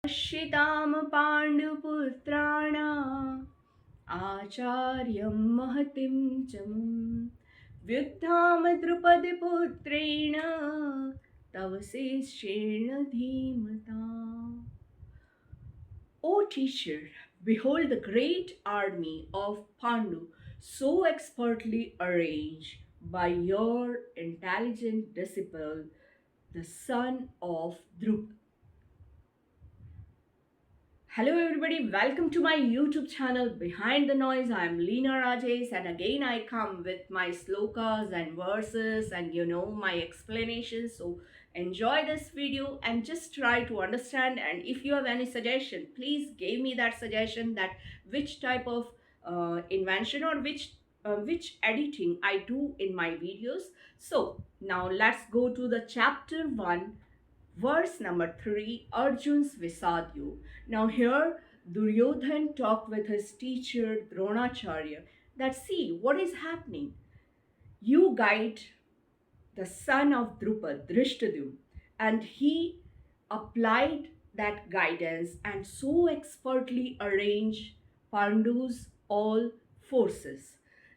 शिताम पाण्डुपुत्राण आचार्यं महतिं च मुं व्युत्थाम द्रुपदपुत्रेण तव शिष्येण धीमता. O teacher, behold the great army of Pandu, so expertly arranged by your intelligent disciple, the son of Drupad. Hello everybody, welcome to my YouTube channel Behind the Noise. I am Leena Rajesh and again I come with my slokas and verses and my explanations. So enjoy this video and just try to understand, and if you have any suggestion, please give me that suggestion that which type of invention or which editing I do in my videos. So now let's go to the chapter 1, verse number 3, Arjun's Visadyu. Now here Duryodhan talked with his teacher Dronacharya that see what is happening. You guide the son of Drupad, Drishtadyumna, and he applied that guidance and so expertly arranged Pandu's all forces.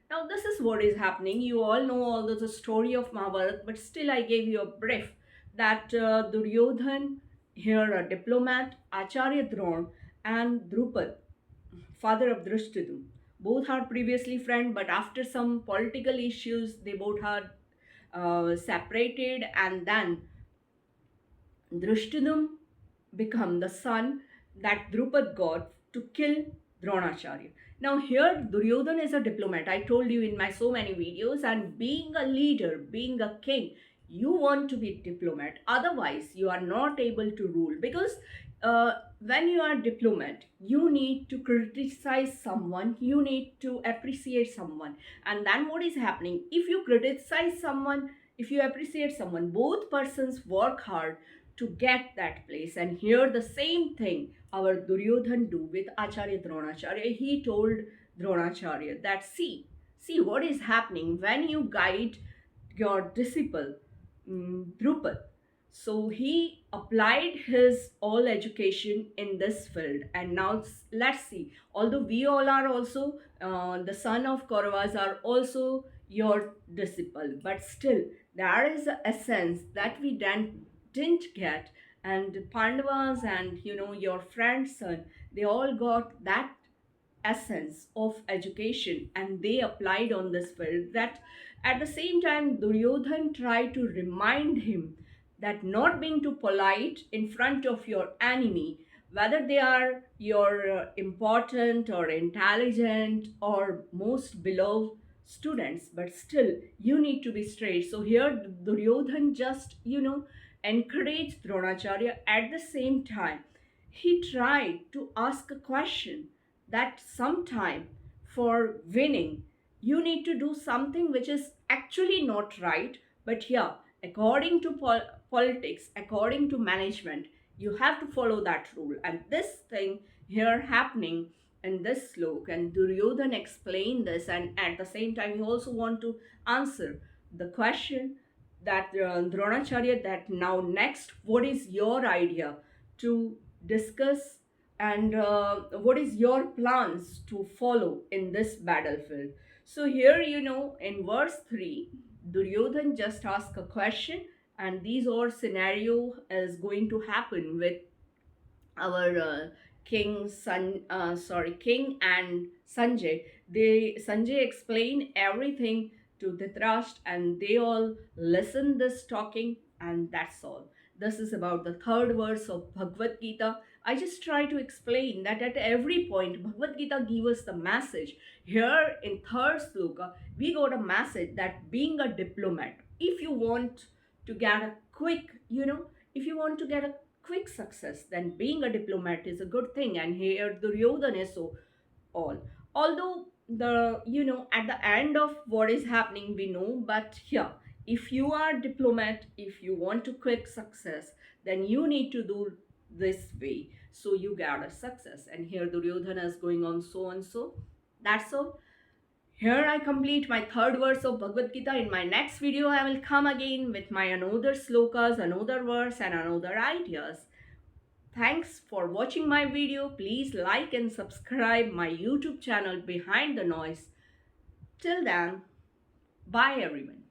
Now, this is what is happening. You all know all the story of Mahabharata, but still, I gave you a brief that Duryodhan, here a diplomat, Acharya Drona, and Drupad, father of Drishtadyumna, both are previously friends, but after some political issues, they both are separated, and then Drishtadyumna become the son that Drupad got to kill Dronacharya. Now here Duryodhana is a diplomat. I told you in my so many videos, and being a leader, being a king, you want to be diplomat. Otherwise, you are not able to rule because when you are diplomat, you need to criticize someone, you need to appreciate someone, and then what is happening? If you criticize someone, if you appreciate someone, both persons work hard to get that place. And here the same thing our Duryodhan do with Acharya Dronacharya. He told Dronacharya that see what is happening when you guide your disciple Drupad. So he applied his all education in this field, and now let's see. Although we all are also the son of Kauravas are also your disciple, but still there is a essence that we didn't get, and Pandavas and your friend's son, they all got that essence of education and they applied on this field. That at the same time Duryodhan tried to remind him that not being too polite in front of your enemy, whether they are your important or intelligent or most beloved students, but still you need to be straight. So here Duryodhan just encouraged Dronacharya. At the same time he tried to ask a question that sometime for winning you need to do something which is actually not right, but yeah, according to politics, according to management, you have to follow that rule. And this thing here happening in this slok, and Duryodhan explained this, and at the same time he also want to answer the question that Dronacharya, that now next what is your idea to discuss, and what is your plans to follow in this battlefield. So here in verse 3 Duryodhan just asked a question, and these all scenario is going to happen with our king and Sanjay. Sanjay explained everything to Dhritarashtra, and they all listen this talking, and that's all. This is about the third verse of Bhagavad Gita. I just try to explain that at every point Bhagavad Gita gives us the message. Here in third sloka, we got a message that being a diplomat, if you want to get a quick, if you want to get a quick success, then being a diplomat is a good thing. And here Duryodhana is so all. Although the at the end of what is happening we know, but yeah, if you are diplomat, if you want to quick success, then you need to do this way so you get a success. And here Duryodhana is going on so and so. That's all. Here I complete my third verse of Bhagavad Gita. In my next video, I will come again with my another slokas, another verse, and another ideas. Thanks for watching my video. Please like and subscribe my YouTube channel Behind the Noise. Till then, bye everyone.